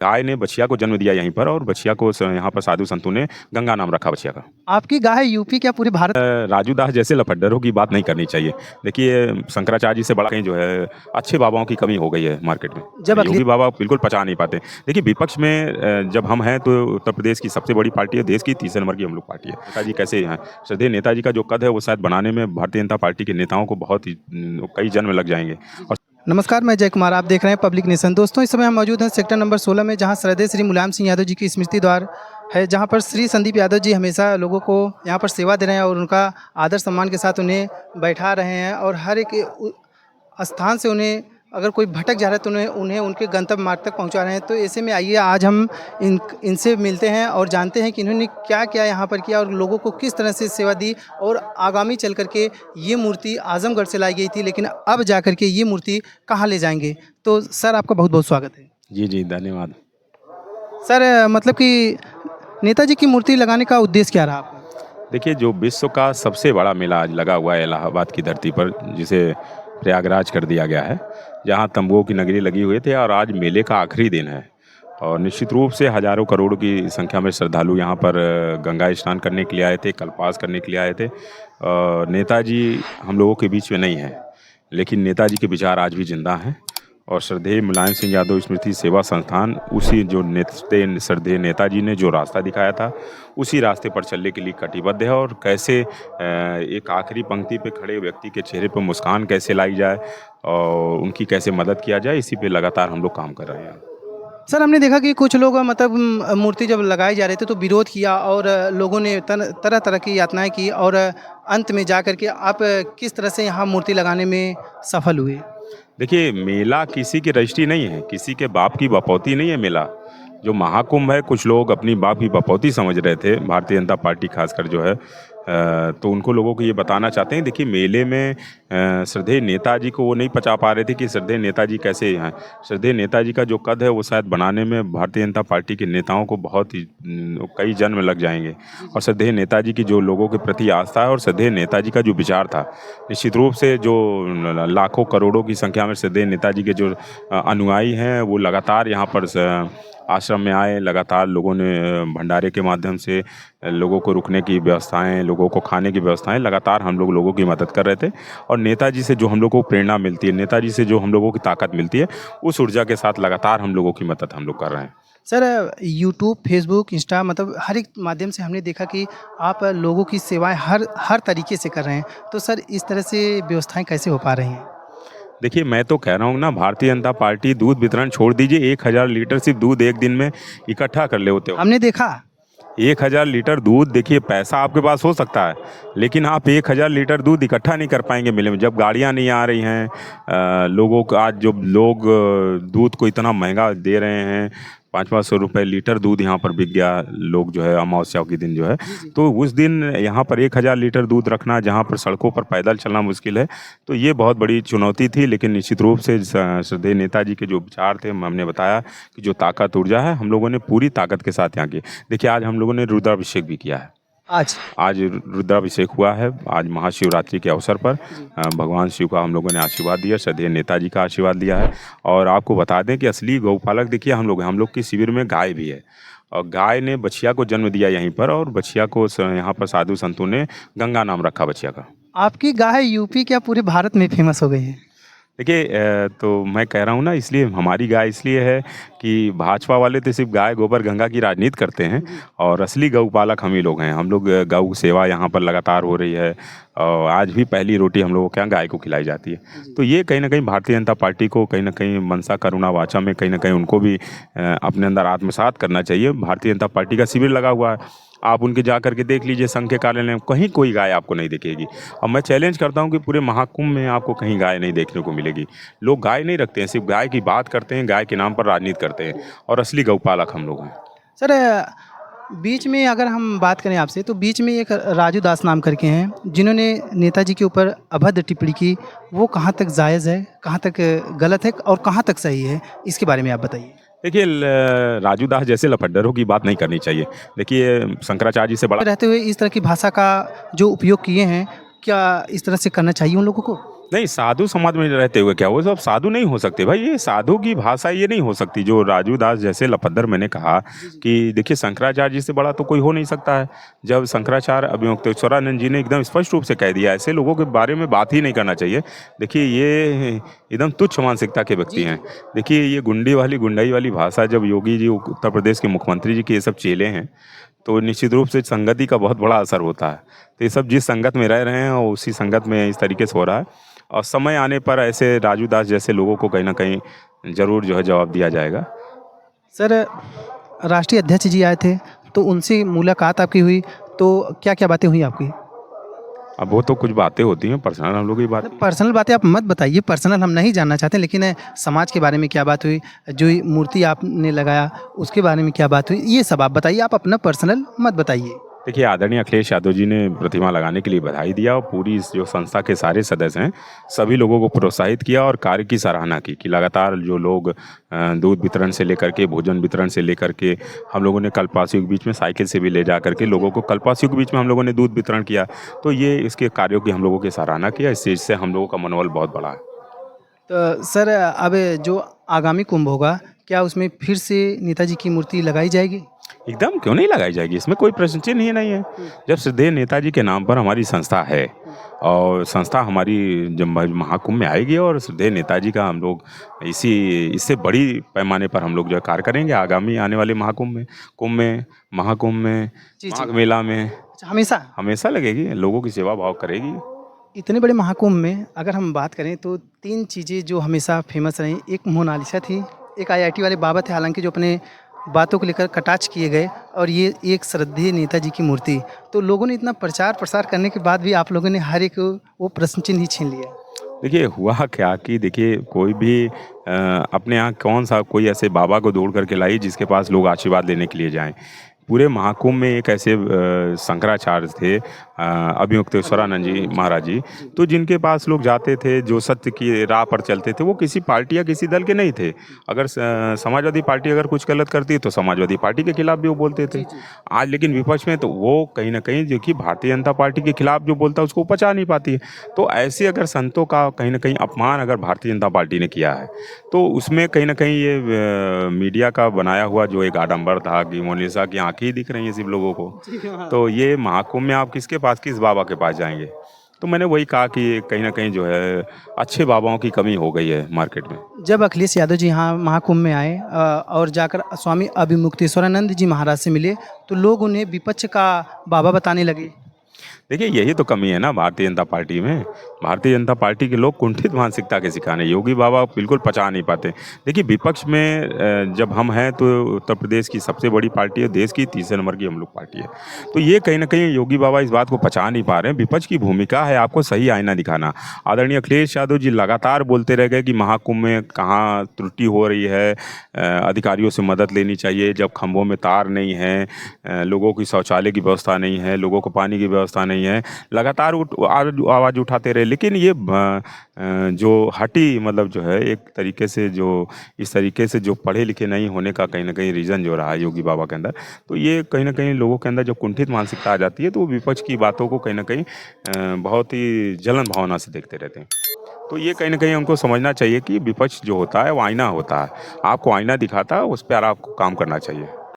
गाय ने बछिया को जन्म दिया यहीं पर, और बछिया को यहाँ पर साधु संतों ने गंगा नाम रखा बछिया का। आपकी गाय यूपी क्या पूरे भारत? राजू दास जैसे लफड्डरों की बात नहीं करनी चाहिए। देखिए, शंकराचार्य जी से बड़ा कहीं जो है अच्छे बाबाओं की कमी हो गई है मार्केट में। जब अखिलेश योगी बाबा बिल्कुल पचा नहीं पाते। देखिए, विपक्ष में जब हम हैं तो उत्तर प्रदेश की सबसे बड़ी पार्टी है, देश की तीसरे नंबर की हम लोग पार्टी है। नेताजी कैसे हैं, श्रद्धेय नेताजी का जो कद है वो शायद बनाने में भारतीय जनता पार्टी के नेताओं को बहुत ही कई जन्म लग जाएंगे। और नमस्कार, मैं जय कुमार, आप देख रहे हैं पब्लिक नेशन। दोस्तों, इस समय हम मौजूद हैं सेक्टर नंबर 16 में, जहां श्रद्धेय श्री मुलायम सिंह यादव जी की स्मृति द्वार है, जहां पर श्री संदीप यादव जी हमेशा लोगों को यहां पर सेवा दे रहे हैं और उनका आदर सम्मान के साथ उन्हें बैठा रहे हैं और हर एक स्थान से उन्हें, अगर कोई भटक जा रहा है तो उन्हें उनके गंतव्य मार्ग तक पहुंचा रहे हैं। तो ऐसे में आइए आज हम इनसे मिलते हैं और जानते हैं कि इन्होंने क्या क्या यहाँ पर किया और लोगों को किस तरह से सेवा दी, और आगामी चल करके ये मूर्ति आजमगढ़ से लाई गई थी, लेकिन अब जा करके ये मूर्ति कहाँ ले जाएंगे। तो सर, आपका बहुत बहुत स्वागत है। जी जी, धन्यवाद। सर, मतलब कि नेताजी की मूर्ति लगाने का उद्देश्य क्या रहा आपका? देखिए, जो विश्व का सबसे बड़ा मेला आज लगा हुआ है इलाहाबाद की धरती पर, जिसे प्रयागराज कर दिया गया है, जहाँ तंबुओं की नगरी लगी हुई थी, और आज मेले का आखिरी दिन है। और निश्चित रूप से हजारों करोड़ की संख्या में श्रद्धालु यहाँ पर गंगा स्नान करने के लिए आए थे, कल्पास करने के लिए आए थे। नेताजी हम लोगों के बीच में नहीं है, लेकिन नेताजी के विचार आज भी जिंदा हैं। और श्रद्धेय मुलायम सिंह यादव स्मृति सेवा संस्थान उसी जो श्रद्धेय नेताजी ने जो रास्ता दिखाया था, उसी रास्ते पर चलने के लिए कटिबद्ध है। और कैसे एक आखिरी पंक्ति पे खड़े व्यक्ति के चेहरे पर मुस्कान कैसे लाई जाए और उनकी कैसे मदद किया जाए, इसी पे लगातार हम लोग काम कर रहे हैं। सर, हमने देखा कि कुछ लोग मतलब मूर्ति जब लगाए जा रहे थे तो विरोध किया और लोगों ने तरह तरह की यातनाएं की, और अंत में जा करके आप किस तरह से यहाँ मूर्ति लगाने में सफल हुए? देखिए, मेला किसी की रजिस्ट्री नहीं है, किसी के बाप की बपौती नहीं है मेला। जो महाकुंभ है, कुछ लोग अपनी बाप की बपौती समझ रहे थे, भारतीय जनता पार्टी खासकर जो है, तो उनको लोगों को ये बताना चाहते हैं। देखिए, मेले में श्रद्धेय नेताजी को वो नहीं पचा पा रहे थे कि श्रद्धेय नेताजी कैसे हैं। श्रद्धेय नेताजी का जो कद है वो शायद बनाने में भारतीय जनता पार्टी के नेताओं को बहुत ही कई जन्म लग जाएंगे। और श्रद्धेय नेताजी की जो लोगों के प्रति आस्था है और श्रद्धेय नेताजी का जो विचार था, निश्चित रूप से जो लाखों करोड़ों की संख्या में श्रद्धेय नेताजी के जो अनुयायी हैं, वो लगातार यहाँ पर आश्रम में आए। लगातार लोगों ने भंडारे के माध्यम से लोगों को रुकने की व्यवस्थाएं, लोगों को खाने की व्यवस्थाएं, लगातार हम लोगों की मदद कर रहे थे। और नेताजी से जो हम लोगों को प्रेरणा मिलती है, नेताजी से जो हम लोगों की ताकत मिलती है, उस ऊर्जा के साथ लगातार हम लोगों की मदद हम लोग कर रहे हैं। सर, यूट्यूब, फेसबुक, इंस्टा, मतलब हर एक माध्यम से हमने देखा कि आप लोगों की सेवाएं हर तरीके से कर रहे हैं। तो सर, इस तरह से व्यवस्थाएं कैसे हो पा रही हैं? देखिए, मैं तो कह रहा हूँ ना, भारतीय जनता पार्टी दूध वितरण छोड़ दीजिए, 1000 लीटर सिर्फ दूध एक दिन में इकट्ठा कर ले होते हो। हमने देखा 1000 लीटर दूध, देखिए पैसा आपके पास हो सकता है, लेकिन आप 1000 लीटर दूध इकट्ठा नहीं कर पाएंगे मेले में, जब गाड़ियाँ नहीं आ रही हैं। लोगों को आज जो लोग दूध को इतना महंगा दे रहे हैं, 500-500 रुपये लीटर दूध यहाँ पर बिक गया। लोग जो है अमावस्या के दिन जो है, तो उस दिन यहाँ पर 1000 लीटर दूध रखना, जहाँ पर सड़कों पर पैदल चलना मुश्किल है, तो ये बहुत बड़ी चुनौती थी। लेकिन निश्चित रूप से श्रद्धेय नेताजी के जो विचार थे, हमने बताया कि जो ताकत ऊर्जा है, हम लोगों ने पूरी ताकत के साथ यहाँ की। देखिए, आज हम लोगों ने रुद्राभिषेक भी किया है। आज रुद्राभिषेक हुआ है, आज महाशिवरात्रि के अवसर पर भगवान शिव का हम लोगों ने आशीर्वाद दिया, श्रद्धेय नेताजी का आशीर्वाद दिया है। और आपको बता दें कि असली गौपालक देखिए हम लोग की शिविर में गाय भी है, और गाय ने बछिया को जन्म दिया यहीं पर, और बछिया को यहाँ पर साधु संतों ने गंगा नाम रखा बछिया का। आपकी गाय यूपी क्या पूरे भारत में फेमस हो गई है? देखिए, तो मैं कह रहा हूँ ना, इसलिए हमारी गाय इसलिए है कि भाजपा वाले तो सिर्फ गाय गोबर गंगा की राजनीति करते हैं, और असली गौपालक हम ही लोग हैं। हम लोग गौ सेवा यहाँ पर लगातार हो रही है, और आज भी पहली रोटी हम लोगों के यहाँ गाय को खिलाई जाती है। तो ये कहीं ना कहीं भारतीय जनता पार्टी को कहीं ना कहीं मनसा करुणा वाचा में कहीं ना कहीं उनको भी अपने अंदर आत्मसात करना चाहिए। भारतीय जनता पार्टी का शिविर लगा हुआ है, आप उनके जा करके देख लीजिए, संघ के कार्यालय में कहीं कोई गाय आपको नहीं दिखेगी। और मैं चैलेंज करता हूं कि पूरे महाकुंभ में आपको कहीं गाय नहीं देखने को मिलेगी। लोग गाय नहीं रखते हैं, सिर्फ गाय की बात करते हैं, गाय के नाम पर राजनीति करते हैं, और असली गौपालक हम लोग हैं। सर, बीच में अगर हम बात करें आपसे, तो बीच में एक राजू दास नाम करके हैं, जिन्होंने नेताजी के ऊपर अभद्र टिप्पणी की। वो कहाँ तक जायज़ है, कहाँ तक गलत है और कहाँ तक सही है, इसके बारे में आप बताइए। देखिए, राजू दास जैसे लफड्डरों की बात नहीं करनी चाहिए। देखिए, शंकराचार्य जी से बड़ा रहते हुए इस तरह की भाषा का जो उपयोग किए हैं, क्या इस तरह से करना चाहिए उन लोगों को? नहीं, साधु समाज में रहते हुए क्या वो सब साधु नहीं हो सकते भाई। ये साधु की भाषा ये नहीं हो सकती। जो राजू दास जैसे लपद्दर मैंने कहा कि देखिए शंकराचार्य जी से बड़ा तो कोई हो नहीं सकता है। जब शंकराचार्य अभिमुक्तेश्वरानंद जी ने एकदम स्पष्ट रूप से कह दिया ऐसे लोगों के बारे में बात ही नहीं करना चाहिए। देखिए ये एकदम तुच्छ मानसिकता के व्यक्ति हैं। देखिए ये गुंडाई वाली भाषा जब योगी जी उत्तर प्रदेश के मुख्यमंत्री जी के ये सब चेले हैं तो निश्चित रूप से संगति का बहुत बड़ा असर होता है। तो ये सब जिस संगत में रह रहे हैं और उसी संगत में इस तरीके से हो रहा है और समय आने पर ऐसे राजू दास जैसे लोगों को कहीं ना कहीं ज़रूर जो है जवाब दिया जाएगा। सर, राष्ट्रीय अध्यक्ष जी आए थे तो उनसे मुलाकात आपकी हुई, तो क्या क्या बातें हुई आपकी? अब वो तो कुछ बातें होती हैं पर्सनल हम लोग की बात। पर्सनल बातें आप मत बताइए, पर्सनल हम नहीं जानना चाहते, लेकिन समाज के बारे में क्या बात हुई, जो ये मूर्ति आपने लगाया उसके बारे में क्या बात हुई, ये सब आप बताइए। आप अपना पर्सनल मत बताइए। देखिए आदरणीय अखिलेश यादव जी ने प्रतिमा लगाने के लिए बधाई दिया और पूरी इस जो संस्था के सारे सदस्य हैं सभी लोगों को प्रोत्साहित किया और कार्य की सराहना की कि लगातार जो लोग दूध वितरण से लेकर के भोजन वितरण से लेकर के हम लोगों ने कल्पवासियों के बीच में साइकिल से भी ले जा करके लोगों को कल्पवासियों के बीच में हम लोगों ने दूध वितरण किया। तो ये इसके कार्यों की हम लोगों की सराहना किया। इस चीज़ से हम लोगों का मनोबल बहुत बड़ा है। तो सर, अब जो आगामी कुंभ होगा, क्या उसमें फिर से नेताजी की मूर्ति लगाई जाएगी? एकदम क्यों नहीं लगाई जाएगी, इसमें कोई प्रश्न चिन्ह ही नहीं है। जब श्रद्धेय नेताजी के नाम पर हमारी संस्था है और संस्था हमारी जब महाकुंभ में आएगी और श्रद्धेय नेताजी का हम लोग इससे बड़ी पैमाने पर हम लोग जो है कार्य करेंगे आगामी आने वाले महाकुंभ में, कुंभ में, महाकुंभ में, माघ मेला में। अच्छा, हमेशा हमेशा लगेगी, लोगों की सेवा भाव करेगी। इतने बड़े महाकुंभ में अगर हम बात करें तो 3 चीज़ें जो हमेशा फेमस रहीं, एक मोनालिसा थी, एक आईआईटी वाले बाबा थे हालांकि जो अपने बातों को लेकर कटाक्ष किए गए, और ये एक श्रद्धेय नेताजी की मूर्ति। तो लोगों ने इतना प्रचार प्रसार करने के बाद भी आप लोगों ने हर एक वो प्रश्न चिन्ह ही छीन लिया। देखिए हुआ क्या कि देखिए कोई भी अपने यहाँ कौन सा कोई ऐसे बाबा को दौड़ करके लाई जिसके पास लोग आशीर्वाद लेने के लिए जाएं। पूरे महाकुंभ में एक ऐसे शंकराचार्य थे अभिमुक्तेश्वरानंद जी महाराज जी, तो जिनके पास लोग जाते थे जो सत्य की राह पर चलते थे। वो किसी पार्टी या किसी दल के नहीं थे। अगर समाजवादी पार्टी अगर कुछ गलत करती तो समाजवादी पार्टी के खिलाफ भी वो बोलते थे। आज लेकिन विपक्ष में तो वो कहीं ना कहीं जो कि भारतीय जनता पार्टी के खिलाफ जो बोलता है उसको पचा नहीं पाती है। तो ऐसे अगर संतों का कहीं ना कहीं अपमान अगर भारतीय जनता पार्टी ने किया है तो उसमें कहीं ना कहीं ये मीडिया का बनाया हुआ जो एक आडंबर था कि मोनालिसा की आंखें ही दिख रही हैं सिर्फ लोगों को, तो ये महाकुंभ में आप किसके पास, किस बाबा के पास जाएंगे। तो मैंने वही कहा कि कहीं ना कहीं जो है अच्छे बाबाओं की कमी हो गई है मार्केट में। जब अखिलेश यादव जी यहाँ महाकुंभ में आए और जाकर स्वामी अभिमुक्तेश्वरानंद जी महाराज से मिले, तो लोग उन्हें विपक्ष का बाबा बताने लगे। देखिए यही तो कमी है ना भारतीय जनता पार्टी में। भारतीय जनता पार्टी के लोग कुंठित मानसिकता के शिकार हैं। योगी बाबा बिल्कुल पचा नहीं पाते। देखिए विपक्ष में जब हम हैं तो उत्तर प्रदेश की सबसे बड़ी पार्टी है, देश की तीसरे नंबर की हम लोग पार्टी है। तो ये कहीं ना कहीं योगी बाबा इस बात को पचा नहीं पा रहे हैं। विपक्ष की भूमिका है आपको सही आईना दिखाना। आदरणीय अखिलेश यादव जी लगातार बोलते रह गए कि महाकुंभ में कहाँ त्रुटि हो रही है, अधिकारियों से मदद लेनी चाहिए। जब खंभों में तार नहीं है, लोगों की शौचालय की व्यवस्था नहीं है, लोगों को पानी की व्यवस्था नहीं है, लगातार आवाज़ उठाते रहे। लेकिन ये जो हटी मतलब जो है एक तरीके से जो इस तरीके से जो पढ़े लिखे नहीं होने का कहीं ना कहीं रीज़न जो रहा है योगी बाबा के अंदर, तो ये कहीं ना कहीं लोगों के अंदर जब कुंठित मानसिकता आ जाती है तो वो विपक्ष की बातों को कहीं ना कहीं बहुत ही जलन भावना से देखते रहते हैं। तो ये कहीं ना कहीं उनको समझना चाहिए कि विपक्ष जो होता है वो आईना होता है, आपको आईना दिखाता है, उस पर आपको काम करना चाहिए।